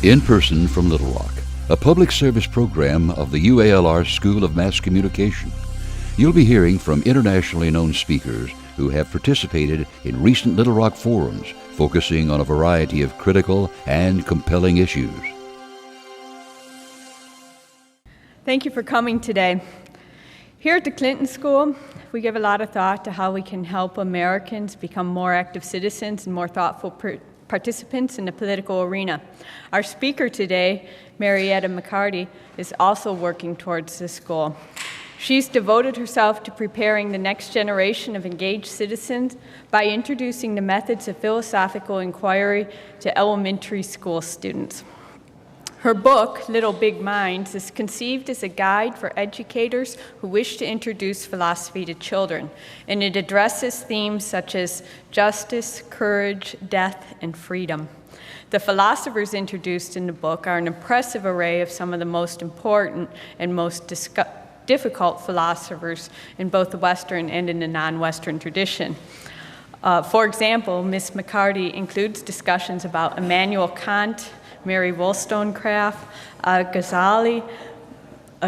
In person from Little Rock, a public service program of the UALR School of Mass Communication. You'll be hearing from internationally known speakers who have participated in recent Little Rock forums focusing on a variety of critical and compelling issues. Thank you for coming today. Here at the Clinton School, we give a lot of thought to how we can help Americans become more active citizens and more thoughtful participants in the political arena. Our speaker today, Marietta McCarty, is also working towards this goal. She's devoted herself to preparing the next generation of engaged citizens by introducing the methods of philosophical inquiry to elementary school students. Her book, Little Big Minds, is conceived as a guide for educators who wish to introduce philosophy to children, and it addresses themes such as justice, courage, death, and freedom. The philosophers introduced in the book are an impressive array of some of the most important and most difficult philosophers in both the Western and in the non-Western tradition. For example, Ms. McCarty includes discussions about Immanuel Kant, Mary Wollstonecraft, Ghazali,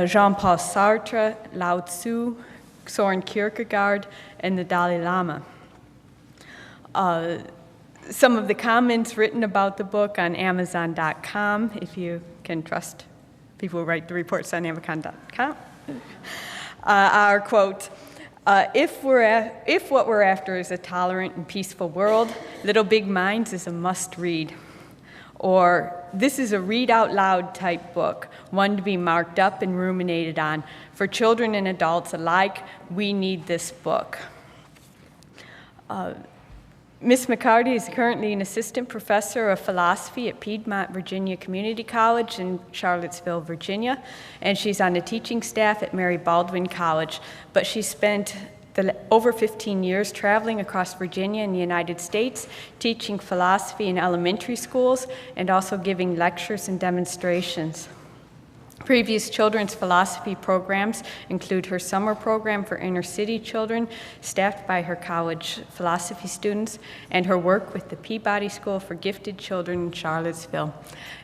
Jean-Paul Sartre, Lao Tzu, Soren Kierkegaard, and the Dalai Lama. Some of the comments written about the book on Amazon.com, if you can trust people who write the reports on Amazon.com, are, quote, if what we're after is a tolerant and peaceful world, Little Big Minds is a must-read. Or, this is a read out loud type book, one to be marked up and ruminated on. For children and adults alike, we need this book. Ms. McCarty is currently an assistant professor of philosophy at Piedmont Virginia Community College in Charlottesville, Virginia, and she's on the teaching staff at Mary Baldwin College, but she spent over 15 years traveling across Virginia and the United States, teaching philosophy in elementary schools and also giving lectures and demonstrations. Previous children's philosophy programs include her summer program for inner city children, staffed by her college philosophy students, and her work with the Peabody School for Gifted Children in Charlottesville.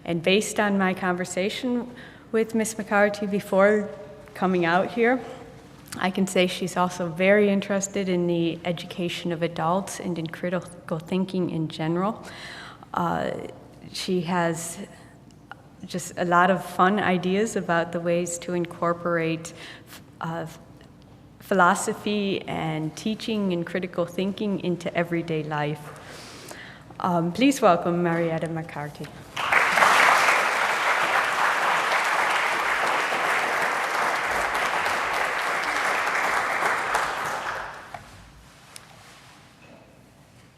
And based on my conversation with Ms. McCarty before coming out here, I can say she's also very interested in the education of adults and in critical thinking in general. She has just a lot of fun ideas about the ways to incorporate philosophy and teaching and critical thinking into everyday life. Please welcome Marietta McCarty.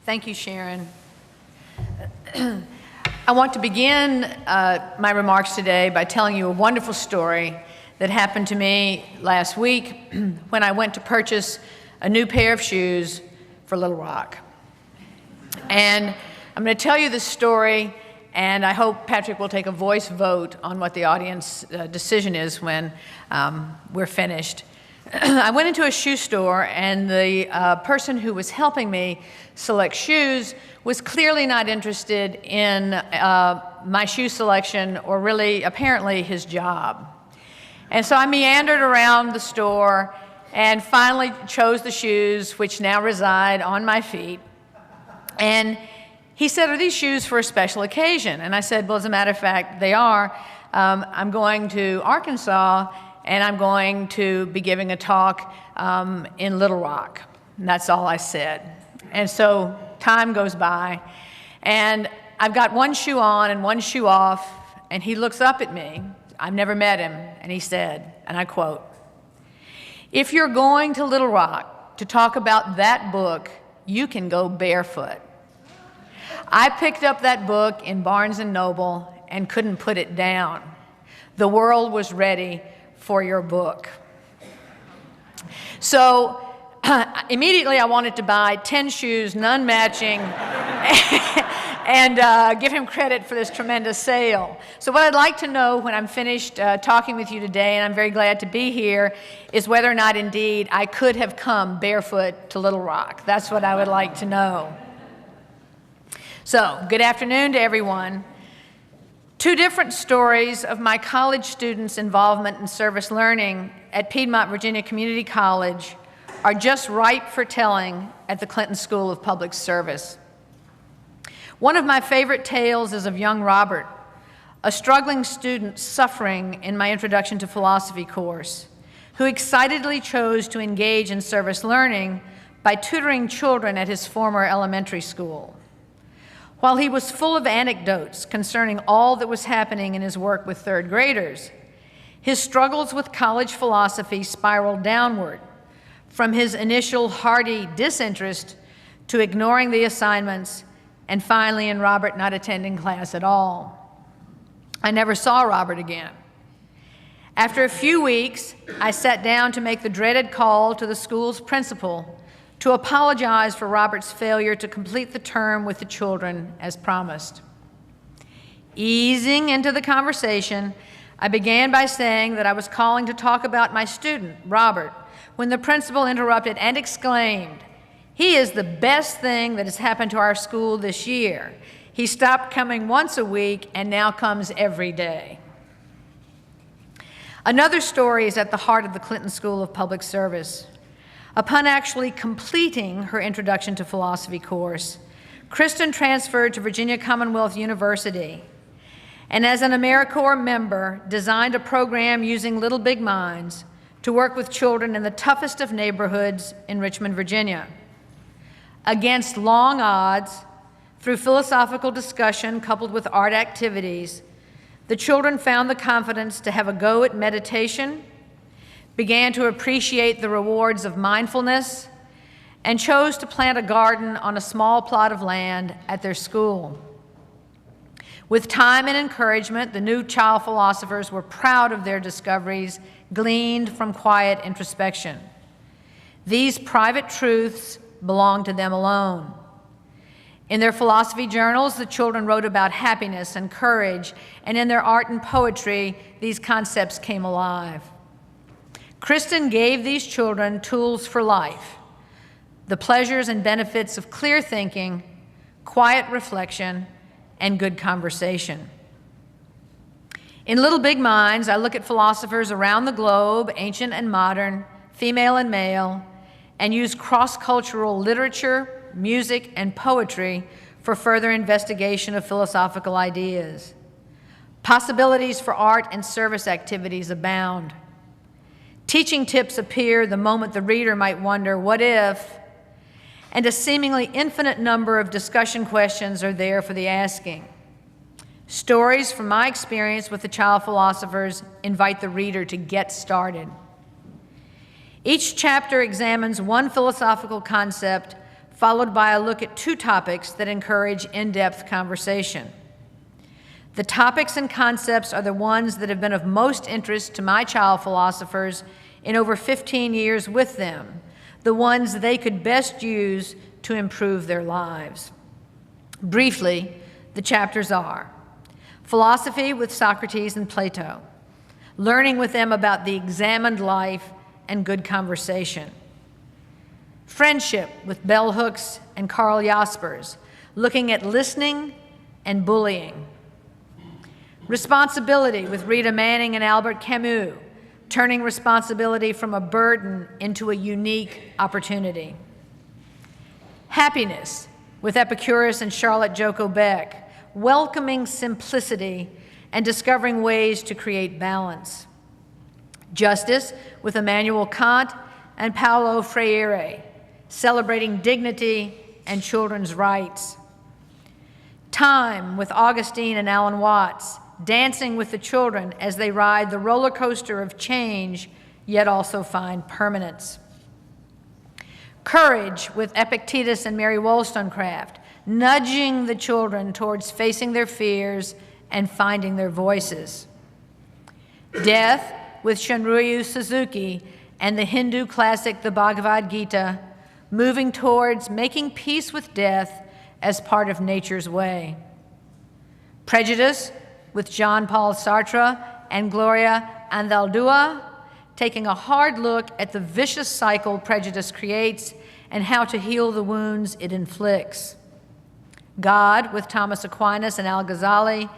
Thank you, Sharon. I want to begin my remarks today by telling you a wonderful story that happened to me last week when I went to purchase a new pair of shoes for Little Rock. And I'm going to tell you this story, and I hope Patrick will take a voice vote on what the audience decision is when we're finished. I went into a shoe store, and the person who was helping me select shoes was clearly not interested in my shoe selection or really, apparently, his job. And so I meandered around the store and finally chose the shoes which now reside on my feet. And he said, "Are these shoes for a special occasion?" And I said, "Well, as a matter of fact, they are. I'm going to Arkansas, and I'm going to be giving a talk in Little Rock." And that's all I said. And so time goes by, and I've got one shoe on and one shoe off, and he looks up at me. I've never met him, and he said, and I quote, "If you're going to Little Rock to talk about that book, you can go barefoot." I picked up that book in Barnes & Noble and couldn't put it down. The world was ready for your book. So immediately I wanted to buy 10 shoes, none matching, and give him credit for this tremendous sale. So what I'd like to know when I'm finished talking with you today, and I'm very glad to be here, is whether or not indeed I could have come barefoot to Little Rock. That's what I would like to know. So, good afternoon to everyone. Two different stories of my college students' involvement in service learning at Piedmont Virginia Community College are just ripe for telling at the Clinton School of Public Service. One of my favorite tales is of young Robert, a struggling student suffering in my Introduction to Philosophy course, who excitedly chose to engage in service learning by tutoring children at his former elementary school. While he was full of anecdotes concerning all that was happening in his work with third graders, his struggles with college philosophy spiraled downward, from his initial hearty disinterest to ignoring the assignments, and finally in Robert not attending class at all. I never saw Robert again. After a few weeks, I sat down to make the dreaded call to the school's principal to apologize for Robert's failure to complete the term with the children as promised. Easing into the conversation, I began by saying that I was calling to talk about my student, Robert, when the principal interrupted and exclaimed, "He is the best thing that has happened to our school this year. He stopped coming once a week and now comes every day." Another story is at the heart of the Clinton School of Public Service. Upon actually completing her Introduction to Philosophy course, Kristen transferred to Virginia Commonwealth University, and as an AmeriCorps member, designed a program using Little Big Minds to work with children in the toughest of neighborhoods in Richmond, Virginia. Against long odds, through philosophical discussion coupled with art activities, the children found the confidence to have a go at meditation, began to appreciate the rewards of mindfulness, and chose to plant a garden on a small plot of land at their school. With time and encouragement, the new child philosophers were proud of their discoveries gleaned from quiet introspection. These private truths belonged to them alone. In their philosophy journals, the children wrote about happiness and courage, and in their art and poetry, these concepts came alive. Kristen gave these children tools for life, the pleasures and benefits of clear thinking, quiet reflection, and good conversation. In Little Big Minds, I look at philosophers around the globe, ancient and modern, female and male, and use cross-cultural literature, music, and poetry for further investigation of philosophical ideas. Possibilities for art and service activities abound. Teaching tips appear the moment the reader might wonder, what if? And a seemingly infinite number of discussion questions are there for the asking. Stories from my experience with the child philosophers invite the reader to get started. Each chapter examines one philosophical concept, followed by a look at two topics that encourage in-depth conversation. The topics and concepts are the ones that have been of most interest to my child philosophers in over 15 years with them, the ones they could best use to improve their lives. Briefly, the chapters are: philosophy with Socrates and Plato, learning with them about the examined life and good conversation; friendship with bell hooks and Carl Jaspers, looking at listening and bullying; responsibility with Rita Manning and Albert Camus, turning responsibility from a burden into a unique opportunity; happiness with Epicurus and Charlotte Joko Beck, welcoming simplicity and discovering ways to create balance; justice with Immanuel Kant and Paulo Freire, celebrating dignity and children's rights; time with Augustine and Alan Watts, dancing with the children as they ride the roller coaster of change, yet also find permanence; courage with Epictetus and Mary Wollstonecraft, nudging the children towards facing their fears and finding their voices; death with Shunryu Suzuki and the Hindu classic The Bhagavad Gita, moving towards making peace with death as part of nature's way; prejudice with Jean-Paul Sartre and Gloria Anzaldúa, taking a hard look at the vicious cycle prejudice creates and how to heal the wounds it inflicts; God with Thomas Aquinas and Al-Ghazali,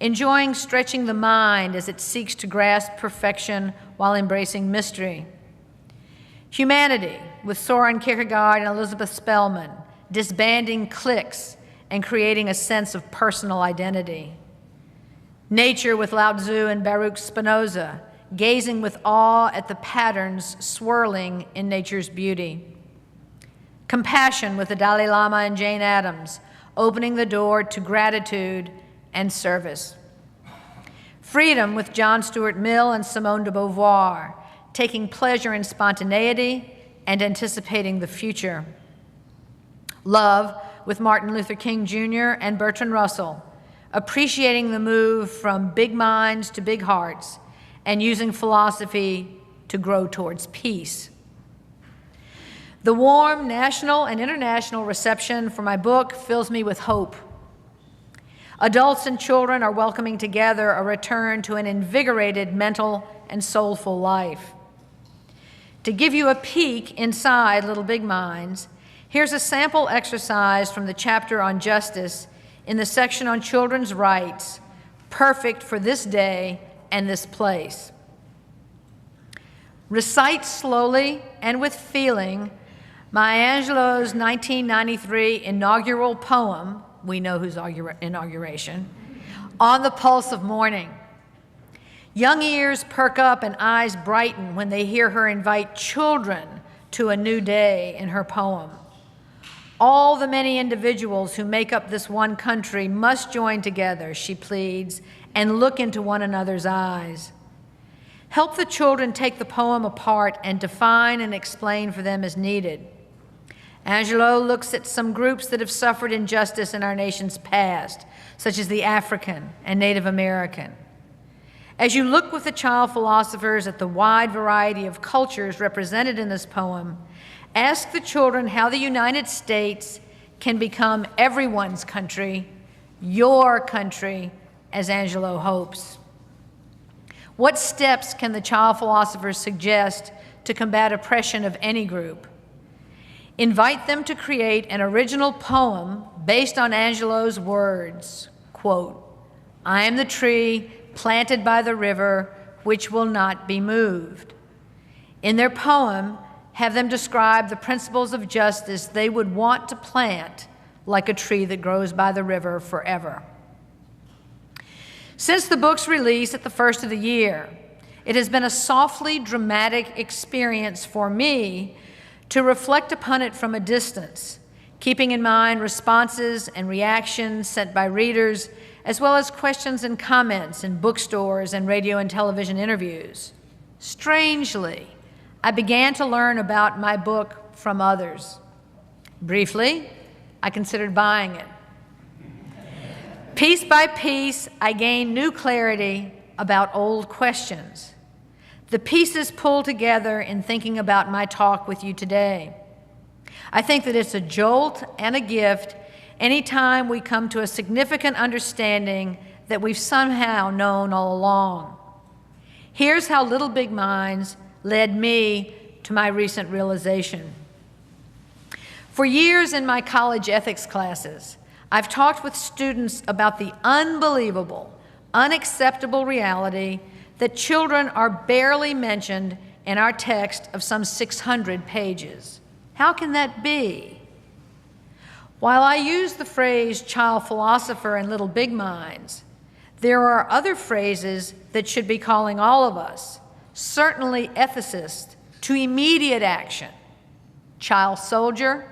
enjoying stretching the mind as it seeks to grasp perfection while embracing mystery. Humanity, with Soren Kierkegaard and Elizabeth Spellman, disbanding cliques and creating a sense of personal identity. Nature, with Lao Tzu and Baruch Spinoza, gazing with awe at the patterns swirling in nature's beauty. Compassion, with the Dalai Lama and Jane Addams, opening the door to gratitude and service. Freedom, with John Stuart Mill and Simone de Beauvoir, taking pleasure in spontaneity and anticipating the future. Love, with Martin Luther King Jr. and Bertrand Russell, appreciating the move from big minds to big hearts and using philosophy to grow towards peace. The warm national and international reception for my book fills me with hope. Adults and children are welcoming together a return to an invigorated mental and soulful life. To give you a peek inside Little Big Minds, here's a sample exercise from the chapter on justice in the section on children's rights, perfect for this day and this place. Recite slowly and with feeling Maya Angelou's 1993 inaugural poem, we know whose inauguration, On the Pulse of Morning. Young ears perk up and eyes brighten when they hear her invite children to a new day in her poem. All the many individuals who make up this one country must join together, she pleads, and look into one another's eyes. Help the children take the poem apart and define and explain for them as needed. Angelou looks at some groups that have suffered injustice in our nation's past, such as the African and Native American. As you look with the child philosophers at the wide variety of cultures represented in this poem, ask the children how the United States can become everyone's country, your country, as Angelou hopes. What steps can the child philosophers suggest to combat oppression of any group? Invite them to create an original poem based on Angelou's words, quote, I am the tree planted by the river which will not be moved. In their poem, have them describe the principles of justice they would want to plant like a tree that grows by the river forever. Since the book's release at the first of the year, it has been a softly dramatic experience for me to reflect upon it from a distance, keeping in mind responses and reactions sent by readers, as well as questions and comments in bookstores and radio and television interviews. Strangely, I began to learn about my book from others. Briefly, I considered buying it. Piece by piece, I gained new clarity about old questions. The pieces pull together in thinking about my talk with you today. I think that it's a jolt and a gift anytime we come to a significant understanding that we've somehow known all along. Here's how Little Big Minds led me to my recent realization. For years in my college ethics classes, I've talked with students about the unbelievable, unacceptable reality that children are barely mentioned in our text of some 600 pages. How can that be? While I use the phrase child philosopher and Little Big Minds, there are other phrases that should be calling all of us, certainly ethicists, to immediate action. Child soldier,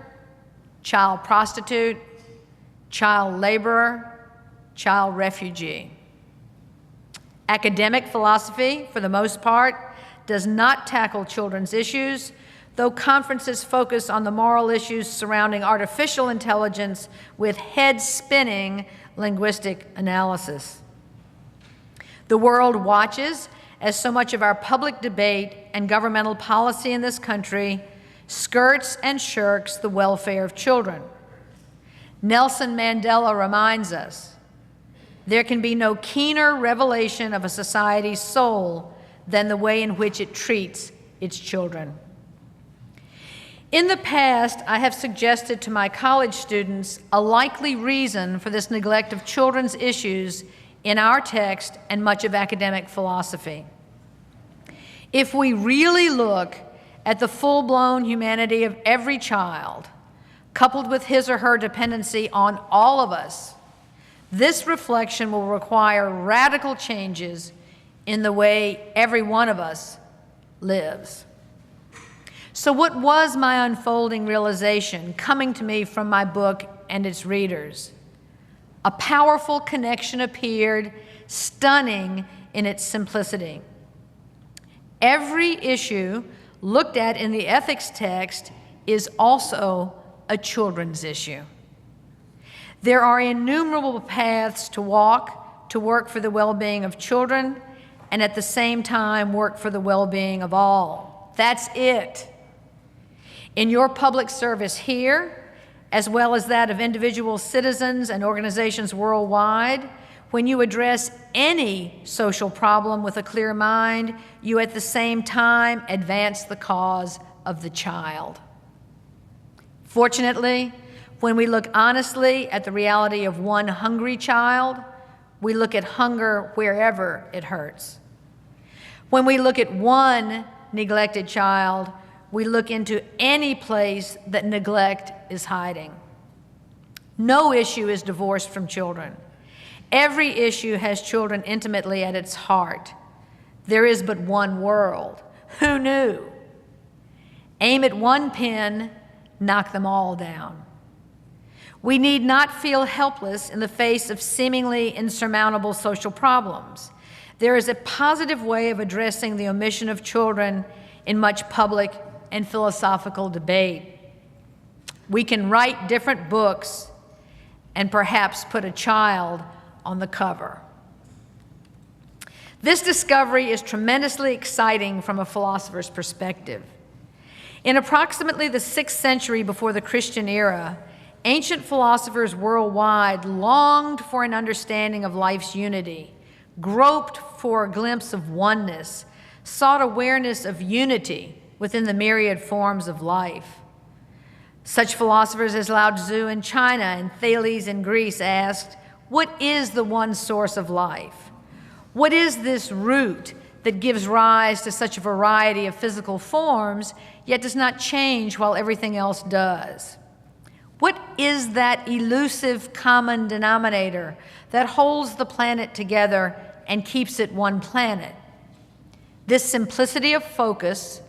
child prostitute, child laborer, child refugee. Academic philosophy, for the most part, does not tackle children's issues, though conferences focus on the moral issues surrounding artificial intelligence with head-spinning linguistic analysis. The world watches as so much of our public debate and governmental policy in this country skirts and shirks the welfare of children. Nelson Mandela reminds us, there can be no keener revelation of a society's soul than the way in which it treats its children. In the past, I have suggested to my college students a likely reason for this neglect of children's issues in our text and much of academic philosophy. If we really look at the full-blown humanity of every child, coupled with his or her dependency on all of us, this reflection will require radical changes in the way every one of us lives. So what was my unfolding realization coming to me from my book and its readers? A powerful connection appeared, stunning in its simplicity. Every issue looked at in the ethics text is also a children's issue. There are innumerable paths to walk to work for the well-being of children and at the same time work for the well-being of all. That's it. In your public service here, as well as that of individual citizens and organizations worldwide, when you address any social problem with a clear mind, you at the same time advance the cause of the child. Fortunately, when we look honestly at the reality of one hungry child, we look at hunger wherever it hurts. When we look at one neglected child, we look into any place that neglect is hiding. No issue is divorced from children. Every issue has children intimately at its heart. There is but one world. Who knew? Aim at one pin, knock them all down. We need not feel helpless in the face of seemingly insurmountable social problems. There is a positive way of addressing the omission of children in much public and philosophical debate. We can write different books and perhaps put a child on the cover. This discovery is tremendously exciting from a philosopher's perspective. In approximately the 6th century before the Christian era, ancient philosophers worldwide longed for an understanding of life's unity, groped for a glimpse of oneness, sought awareness of unity within the myriad forms of life. Such philosophers as Lao Tzu in China and Thales in Greece asked, what is the one source of life? What is this root that gives rise to such a variety of physical forms, yet does not change while everything else does? What is that elusive common denominator that holds the planet together and keeps it one planet? This simplicity of focus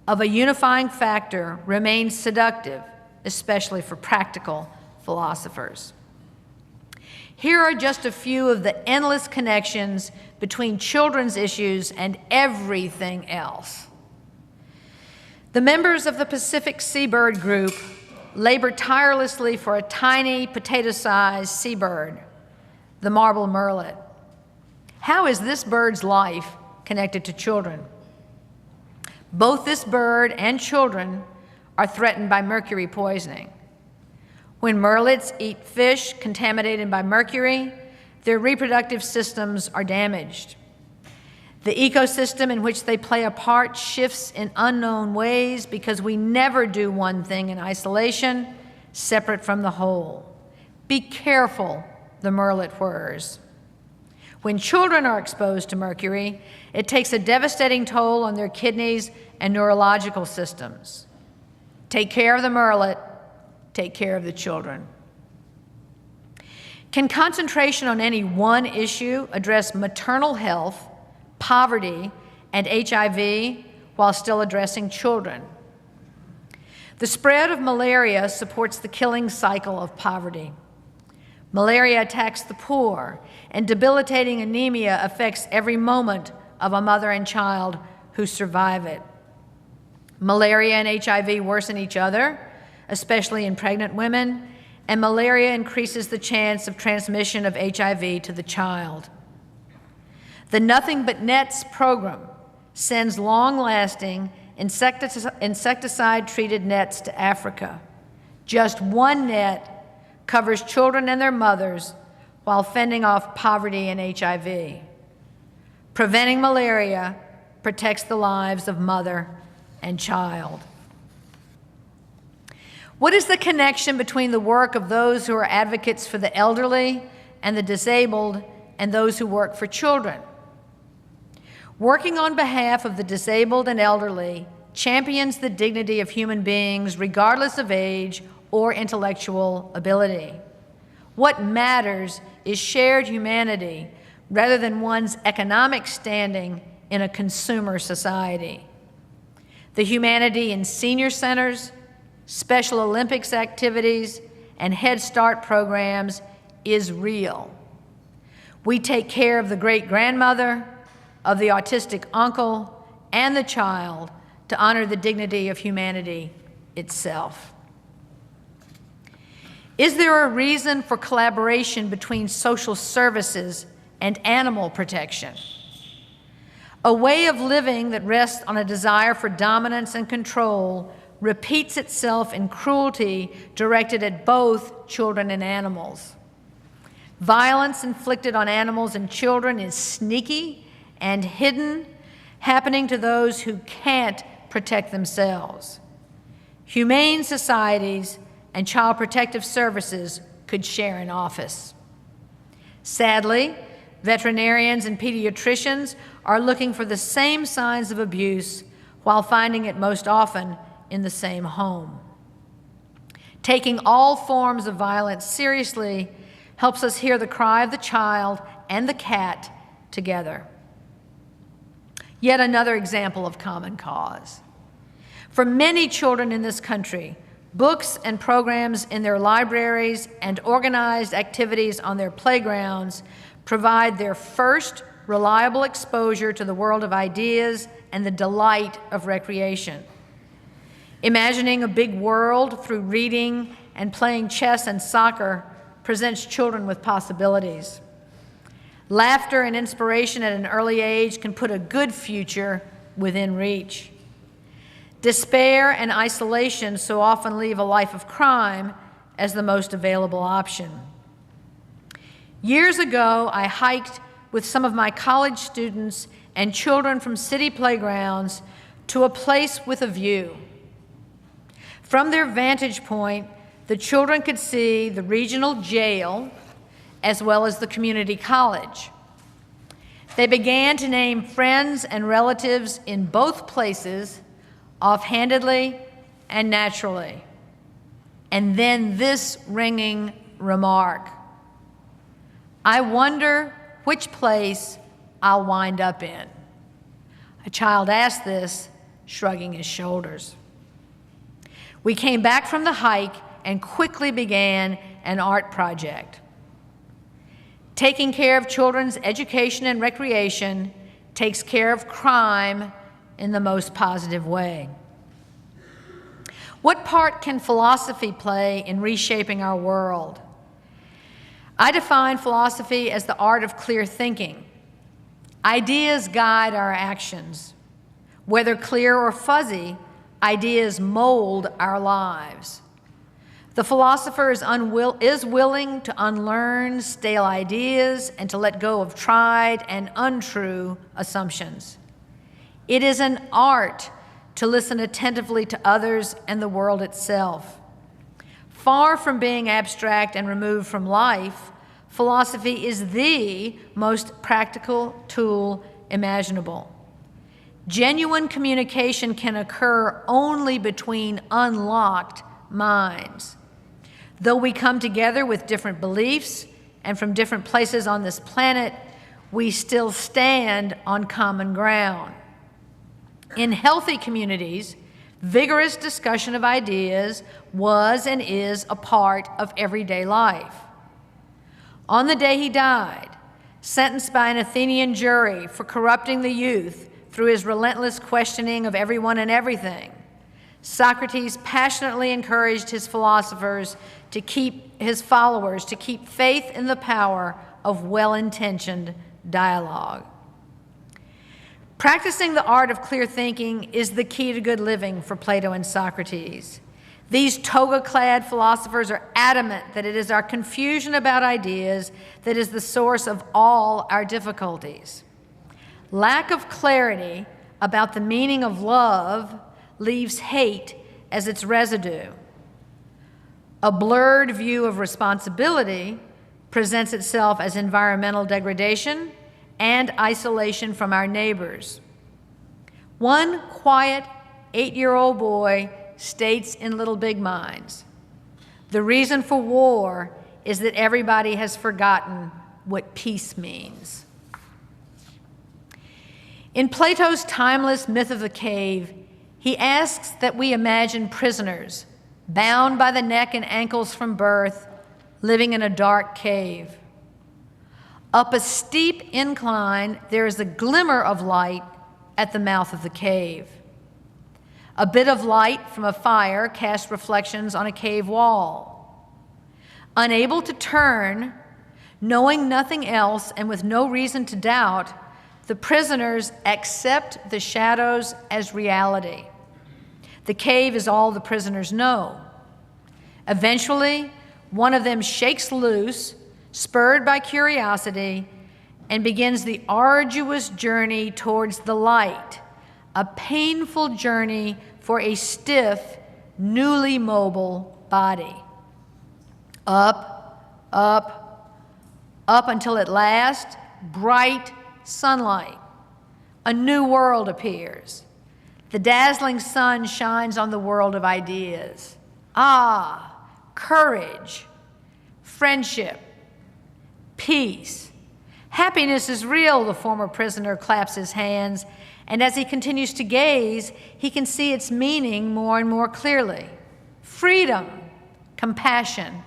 of a unifying factor remains seductive, especially for practical philosophers. Here are just a few of the endless connections between children's issues and everything else. The members of the Pacific seabird group labor tirelessly for a tiny, potato-sized seabird, the marble murrelet. How is this bird's life connected to children? Both this bird and children are threatened by mercury poisoning. When murrelets eat fish contaminated by mercury, their reproductive systems are damaged. The ecosystem in which they play a part shifts in unknown ways because we never do one thing in isolation, separate from the whole. Be careful, the murrelet whirs. When children are exposed to mercury, it takes a devastating toll on their kidneys and neurological systems. Take care of the murrelet, take care of the children. Can concentration on any one issue address maternal health, poverty, and HIV while still addressing children? The spread of malaria supports the killing cycle of poverty. Malaria attacks the poor, and debilitating anemia affects every moment of a mother and child who survive it. Malaria and HIV worsen each other, especially in pregnant women, and malaria increases the chance of transmission of HIV to the child. The Nothing But Nets program sends long-lasting insecticide-treated nets to Africa. Just one net covers children and their mothers while fending off poverty and HIV. Preventing malaria protects the lives of mother and child. What is the connection between the work of those who are advocates for the elderly and the disabled and those who work for children. Working on behalf of the disabled and elderly champions the dignity of human beings regardless of age or intellectual ability. What matters is shared humanity rather than one's economic standing in a consumer society. The humanity in senior centers, Special Olympics activities, and Head Start programs is real. We take care of the great-grandmother, of the autistic uncle, and the child to honor the dignity of humanity itself. Is there a reason for collaboration between social services and animal protection? A way of living that rests on a desire for dominance and control repeats itself in cruelty directed at both children and animals. Violence inflicted on animals and children is sneaky and hidden, happening to those who can't protect themselves. Humane societies and child protective services could share an office. Sadly, veterinarians and pediatricians are looking for the same signs of abuse while finding it most often in the same home. Taking all forms of violence seriously helps us hear the cry of the child and the cat together. Yet another example of common cause. For many children in this country, books and programs in their libraries and organized activities on their playgrounds provide their first reliable exposure to the world of ideas and the delight of recreation. Imagining a big world through reading and playing chess and soccer presents children with possibilities. Laughter and inspiration at an early age can put a good future within reach. Despair and isolation so often leave a life of crime as the most available option. Years ago, I hiked with some of my college students and children from city playgrounds to a place with a view. From their vantage point, the children could see the regional jail as well as the community college. They began to name friends and relatives in both places offhandedly and naturally. And then this ringing remark: "I wonder which place I'll wind up in." A child asked this, shrugging his shoulders. We came back from the hike and quickly began an art project. Taking care of children's education and recreation takes care of crime in the most positive way. What part can philosophy play in reshaping our world? I define philosophy as the art of clear thinking. Ideas guide our actions. Whether clear or fuzzy, ideas mold our lives. The philosopher is willing to unlearn stale ideas and to let go of tried and untrue assumptions. It is an art to listen attentively to others and the world itself. Far from being abstract and removed from life, philosophy is the most practical tool imaginable. Genuine communication can occur only between unlocked minds. Though we come together with different beliefs and from different places on this planet, we still stand on common ground. In healthy communities, vigorous discussion of ideas was and is a part of everyday life. On the day he died, sentenced by an Athenian jury for corrupting the youth through his relentless questioning of everyone and everything, Socrates passionately encouraged his followers to keep faith in the power of well-intentioned dialogue. Practicing the art of clear thinking is the key to good living for Plato and Socrates. These toga-clad philosophers are adamant that it is our confusion about ideas that is the source of all our difficulties. Lack of clarity about the meaning of love leaves hate as its residue. A blurred view of responsibility presents itself as environmental degradation and isolation from our neighbors. One quiet 8-year-old boy states in Little Big Minds, "The reason for war is that everybody has forgotten what peace means." In Plato's timeless myth of the cave, he asks that we imagine prisoners bound by the neck and ankles from birth, living in a dark cave. Up a steep incline, there is a glimmer of light at the mouth of the cave. A bit of light from a fire casts reflections on a cave wall. Unable to turn, knowing nothing else and with no reason to doubt, the prisoners accept the shadows as reality. The cave is all the prisoners know. Eventually, one of them shakes loose, spurred by curiosity, and begins the arduous journey towards the light, a painful journey for a stiff, newly mobile body. Up, up, up until at last, bright sunlight. A new world appears. The dazzling sun shines on the world of ideas. Ah, courage, friendship, peace. Happiness is real, the former prisoner claps his hands, and as he continues to gaze, he can see its meaning more and more clearly. Freedom, compassion,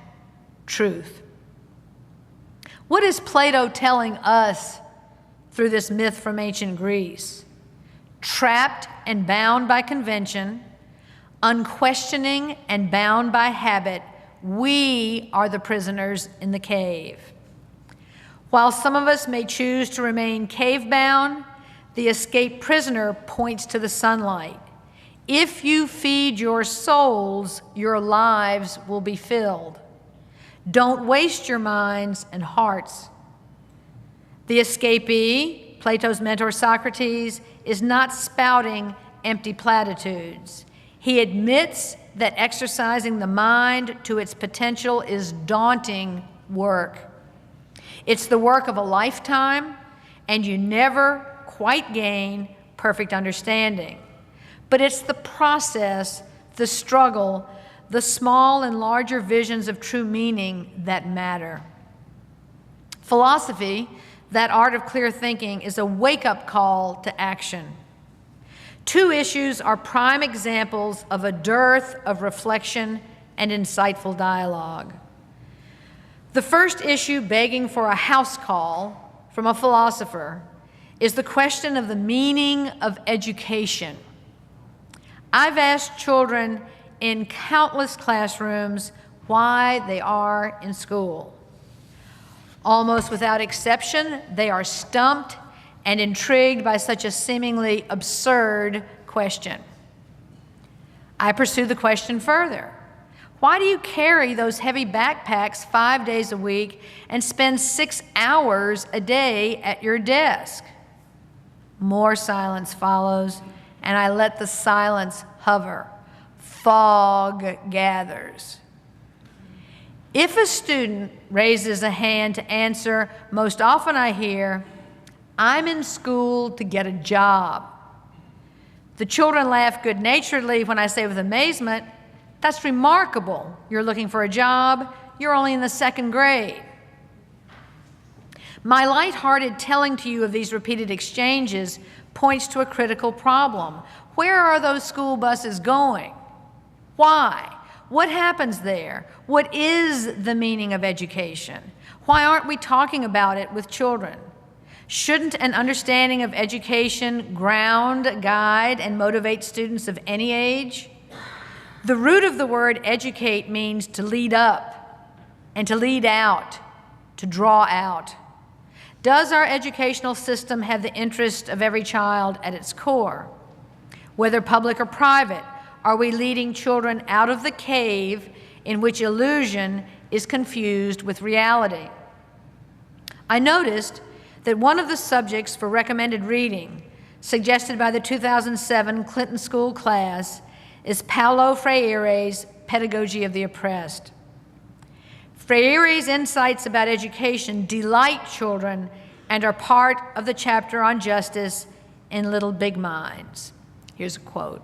truth. What is Plato telling us through this myth from ancient Greece? Trapped and bound by convention, unquestioning and bound by habit, we are the prisoners in the cave. While some of us may choose to remain cave-bound, the escaped prisoner points to the sunlight. If you feed your souls, your lives will be filled. Don't waste your minds and hearts. The escapee, Plato's mentor Socrates, is not spouting empty platitudes. He admits that exercising the mind to its potential is daunting work. It's the work of a lifetime, and you never quite gain perfect understanding. But it's the process, the struggle, the small and larger visions of true meaning that matter. Philosophy, that art of clear thinking, is a wake-up call to action. Two issues are prime examples of a dearth of reflection and insightful dialogue. The first issue, begging for a house call from a philosopher, is the question of the meaning of education. I've asked children in countless classrooms why they are in school. Almost without exception, they are stumped and intrigued by such a seemingly absurd question. I pursue the question further. Why do you carry those heavy backpacks 5 days a week and spend 6 hours a day at your desk? More silence follows, and I let the silence hover. Fog gathers. If a student raises a hand to answer, most often I hear, "I'm in school to get a job." The children laugh good-naturedly when I say with amazement, "That's remarkable. You're looking for a job. You're only in the 2nd grade." My lighthearted telling to you of these repeated exchanges points to a critical problem. Where are those school buses going? Why? What happens there? What is the meaning of education? Why aren't we talking about it with children? Shouldn't an understanding of education ground, guide, and motivate students of any age? The root of the word educate means to lead up and to lead out, to draw out. Does our educational system have the interest of every child at its core? Whether public or private, are we leading children out of the cave in which illusion is confused with reality? I noticed that one of the subjects for recommended reading, suggested by the 2007 Clinton School class, is Paulo Freire's Pedagogy of the Oppressed. Freire's insights about education delight children and are part of the chapter on justice in Little Big Minds. Here's a quote.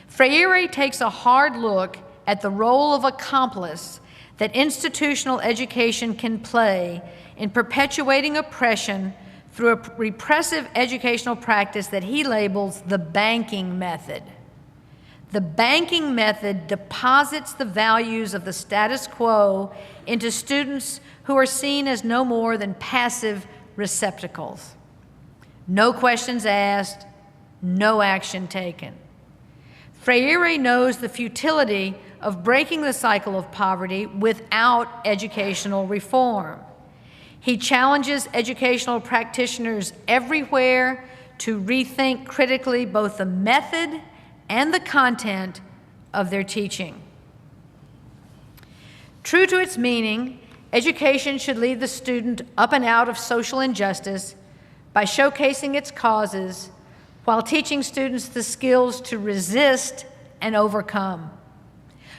Freire takes a hard look at the role of accomplice that institutional education can play in perpetuating oppression through a repressive educational practice that he labels the banking method. The banking method deposits the values of the status quo into students who are seen as no more than passive receptacles. No questions asked, no action taken. Freire knows the futility of breaking the cycle of poverty without educational reform. He challenges educational practitioners everywhere to rethink critically both the method and the content of their teaching. True to its meaning, education should lead the student up and out of social injustice by showcasing its causes while teaching students the skills to resist and overcome.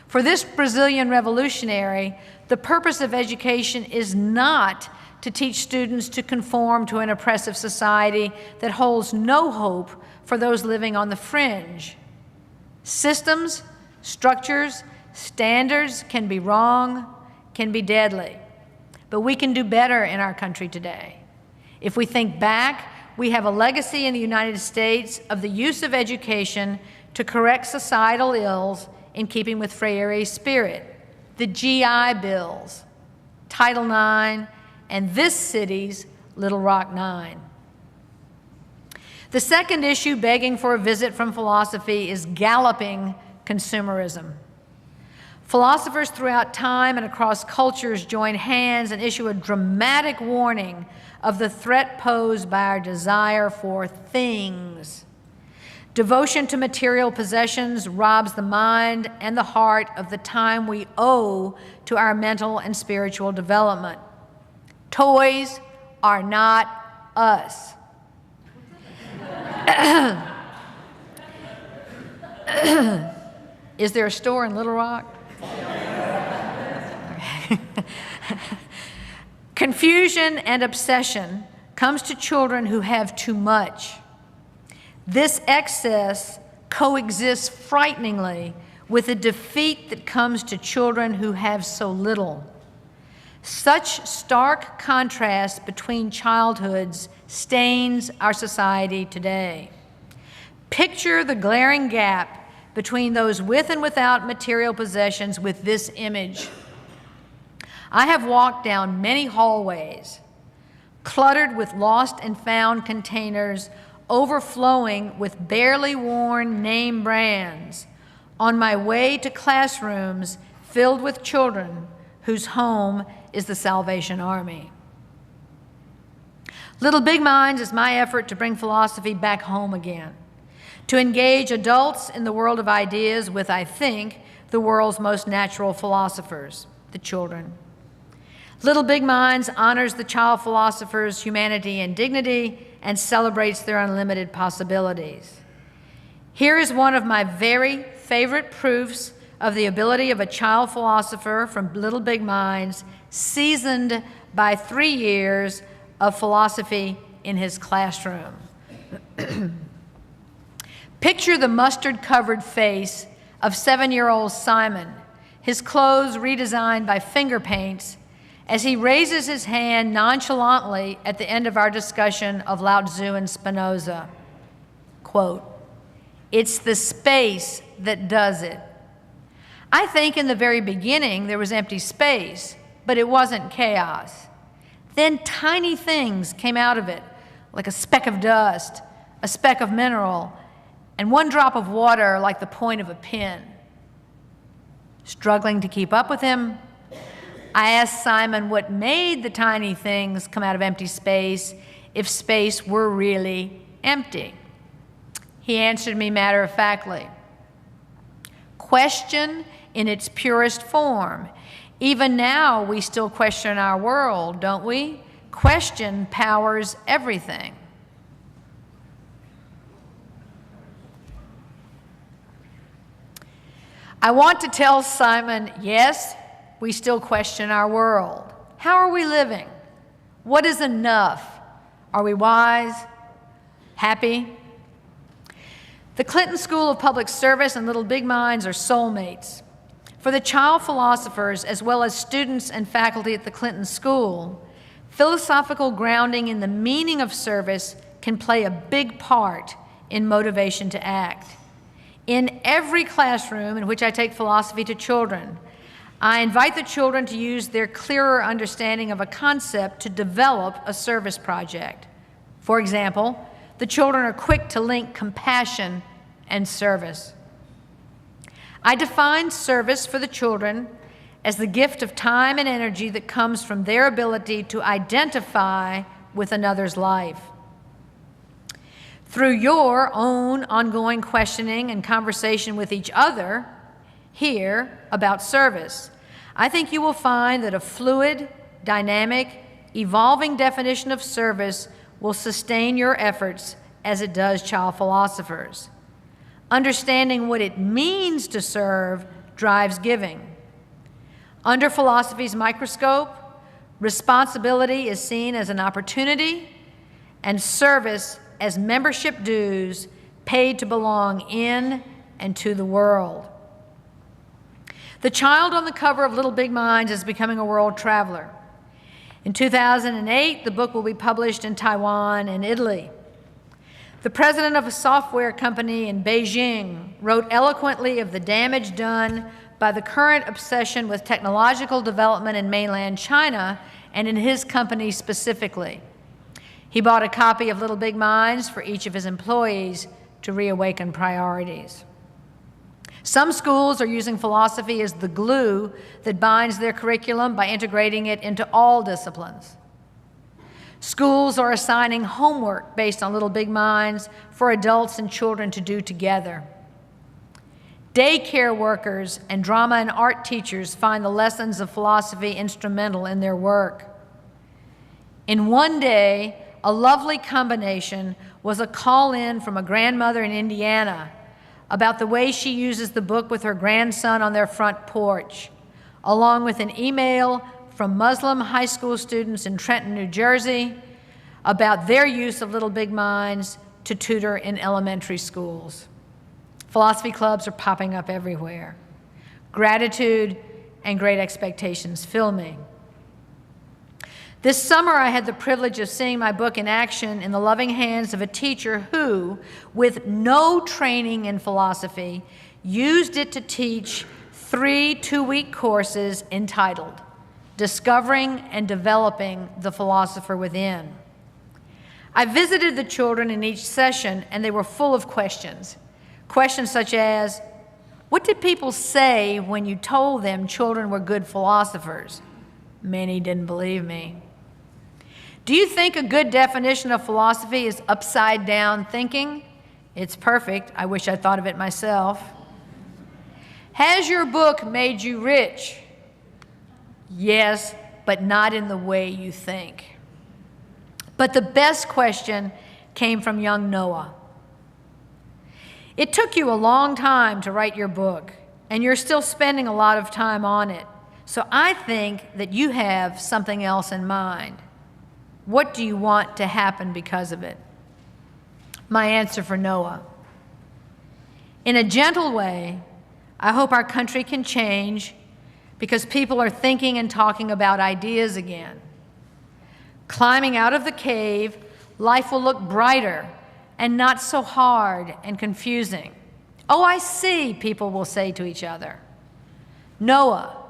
For this Brazilian revolutionary, the purpose of education is not to teach students to conform to an oppressive society that holds no hope for those living on the fringe. Systems, structures, standards can be wrong, can be deadly, but we can do better in our country today. If we think back, we have a legacy in the United States of the use of education to correct societal ills in keeping with Freire's spirit. The GI Bills, Title IX, and this city's Little Rock Nine. The second issue begging for a visit from philosophy is galloping consumerism. Philosophers throughout time and across cultures join hands and issue a dramatic warning of the threat posed by our desire for things. Devotion to material possessions robs the mind and the heart of the time we owe to our mental and spiritual development. Toys are not us. Is there a store in Little Rock? Confusion and obsession comes to children who have too much. This excess coexists frighteningly with the defeat that comes to children who have so little. Such stark contrast between childhoods stains our society today. Picture the glaring gap between those with and without material possessions with this image. I have walked down many hallways, cluttered with lost and found containers, overflowing with barely worn name brands, on my way to classrooms filled with children whose home is the Salvation Army. Little Big Minds is my effort to bring philosophy back home again, to engage adults in the world of ideas with, I think, the world's most natural philosophers, the children. Little Big Minds honors the child philosophers' humanity and dignity and celebrates their unlimited possibilities. Here is one of my very favorite proofs of the ability of a child philosopher from Little Big Minds, seasoned by 3 years of philosophy in his classroom. Picture the mustard-covered face of 7-year-old Simon, his clothes redesigned by finger paints, as he raises his hand nonchalantly at the end of our discussion of Lao Tzu and Spinoza. Quote, "It's the space that does it." I think in the very beginning there was empty space, but it wasn't chaos. Then tiny things came out of it, like a speck of dust, a speck of mineral, and one drop of water like the point of a pin. Struggling to keep up with him, I asked Simon what made the tiny things come out of empty space if space were really empty. He answered me matter-of-factly, question in its purest form. Even now, we still question our world, don't we? Question powers everything. I want to tell Simon, yes, we still question our world. How are we living? What is enough? Are we wise? Happy? The Clinton School of Public Service and Little Big Minds are soulmates. For the child philosophers, as well as students and faculty at the Clinton School, philosophical grounding in the meaning of service can play a big part in motivation to act. In every classroom in which I take philosophy to children, I invite the children to use their clearer understanding of a concept to develop a service project. For example, the children are quick to link compassion and service. I define service for the children as the gift of time and energy that comes from their ability to identify with another's life. Through your own ongoing questioning and conversation with each other here about service, I think you will find that a fluid, dynamic, evolving definition of service will sustain your efforts as it does child philosophers. Understanding what it means to serve drives giving. Under philosophy's microscope, responsibility is seen as an opportunity and service as membership dues paid to belong in and to the world. The child on the cover of Little Big Minds is becoming a world traveler. In 2008, the book will be published in Taiwan and Italy. The president of a software company in Beijing wrote eloquently of the damage done by the current obsession with technological development in mainland China and in his company specifically. He bought a copy of Little Big Minds for each of his employees to reawaken priorities. Some schools are using philosophy as the glue that binds their curriculum by integrating it into all disciplines. Schools are assigning homework based on Little Big Minds for adults and children to do together. Daycare workers and drama and art teachers find the lessons of philosophy instrumental in their work. In one day, a lovely combination was a call-in from a grandmother in Indiana about the way she uses the book with her grandson on their front porch, along with an email from Muslim high school students in Trenton, New Jersey, about their use of Little Big Minds to tutor in elementary schools. Philosophy clubs are popping up everywhere. Gratitude and great expectations fill me. This summer, I had the privilege of seeing my book in action in the loving hands of a teacher who, with no training in philosophy, used it to teach 3 two-week courses entitled Discovering and Developing the Philosopher Within. I visited the children in each session, and they were full of questions. Questions such as, what did people say when you told them children were good philosophers? Many didn't believe me. Do you think a good definition of philosophy is upside-down thinking? It's perfect. I wish I'd thought of it myself. Has your book made you rich? Yes, but not in the way you think. But the best question came from young Noah. It took you a long time to write your book, and you're still spending a lot of time on it. So I think that you have something else in mind. What do you want to happen because of it? My answer for Noah. In a gentle way, I hope our country can change because people are thinking and talking about ideas again. Climbing out of the cave, life will look brighter and not so hard and confusing. Oh, I see, people will say to each other. Noah,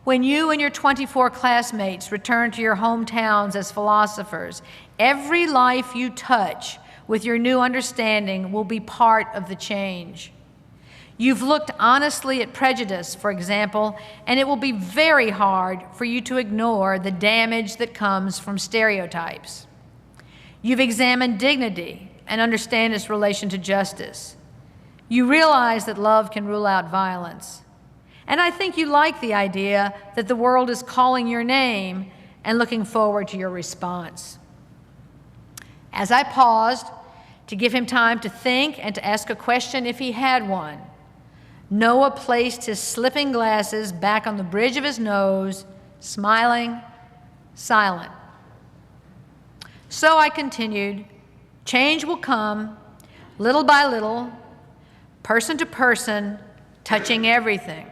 when you and your 24 classmates return to your hometowns as philosophers, every life you touch with your new understanding will be part of the change. You've looked honestly at prejudice, for example, and it will be very hard for you to ignore the damage that comes from stereotypes. You've examined dignity and understand its relation to justice. You realize that love can rule out violence. And I think you like the idea that the world is calling your name and looking forward to your response. As I paused to give him time to think and to ask a question if he had one, Noah placed his slipping glasses back on the bridge of his nose, smiling, silent. So I continued, change will come, little by little, person to person, touching everything.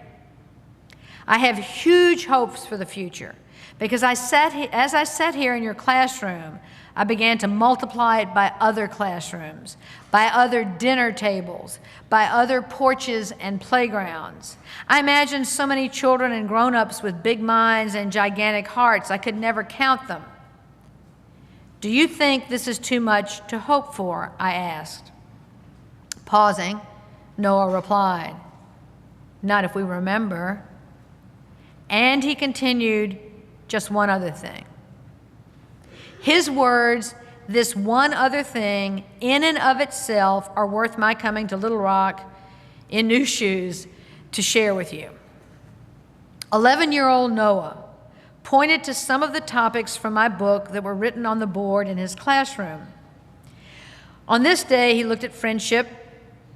I have huge hopes for the future because as I sat here in your classroom, I began to multiply it by other classrooms, by other dinner tables, by other porches and playgrounds. I imagined so many children and grown-ups with big minds and gigantic hearts, I could never count them. Do you think this is too much to hope for? I asked. Pausing, Noah replied, not if we remember. And he continued, just one other thing. His words, this one other thing, in and of itself, are worth my coming to Little Rock in new shoes to share with you. 11-year-old Noah pointed to some of the topics from my book that were written on the board in his classroom. On this day, he looked at friendship,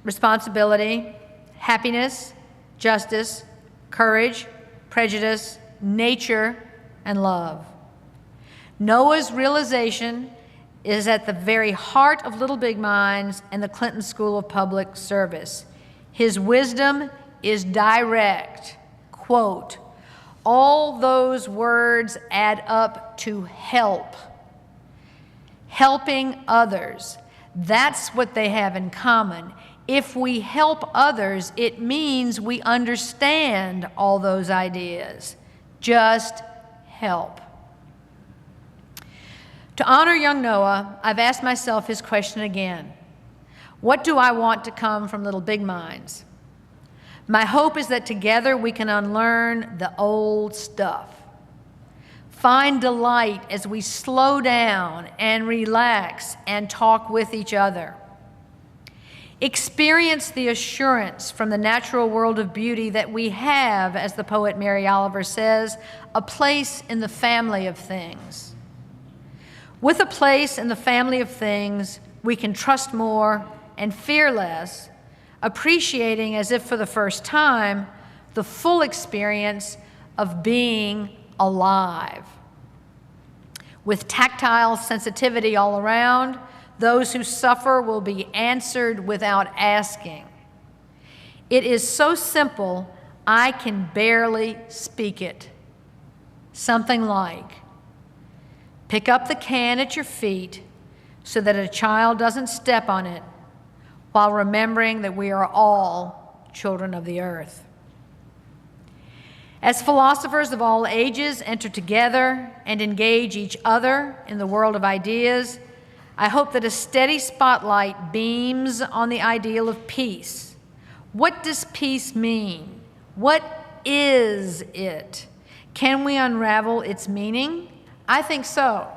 responsibility, happiness, justice, courage, prejudice, nature, and love. Noah's realization is at the very heart of Little Big Minds and the Clinton School of Public Service. His wisdom is direct. Quote, all those words add up to help. Helping others. That's what they have in common. If we help others, it means we understand all those ideas. Just help. To honor young Noah, I've asked myself his question again. What do I want to come from Little Big Minds? My hope is that together we can unlearn the old stuff. Find delight as we slow down and relax and talk with each other. Experience the assurance from the natural world of beauty that we have, as the poet Mary Oliver says, a place in the family of things. With a place in the family of things, we can trust more and fear less, appreciating as if for the first time, the full experience of being alive. With tactile sensitivity all around, those who suffer will be answered without asking. It is so simple, I can barely speak it. Something like, pick up the can at your feet so that a child doesn't step on it, while remembering that we are all children of the earth. As philosophers of all ages enter together and engage each other in the world of ideas, I hope that a steady spotlight beams on the ideal of peace. What does peace mean? What is it? Can we unravel its meaning? I think so.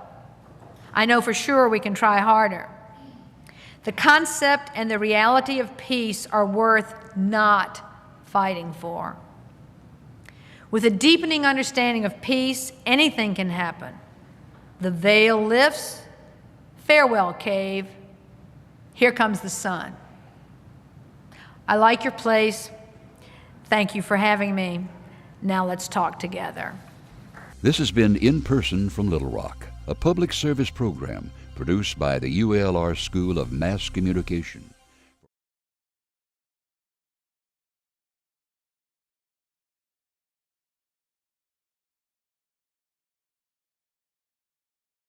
I know for sure we can try harder. The concept and the reality of peace are worth not fighting for. With a deepening understanding of peace, anything can happen. The veil lifts. Farewell, cave. Here comes the sun. I like your place. Thank you for having me. Now let's talk together. This has been In Person from Little Rock, a public service program produced by the UALR School of Mass Communication.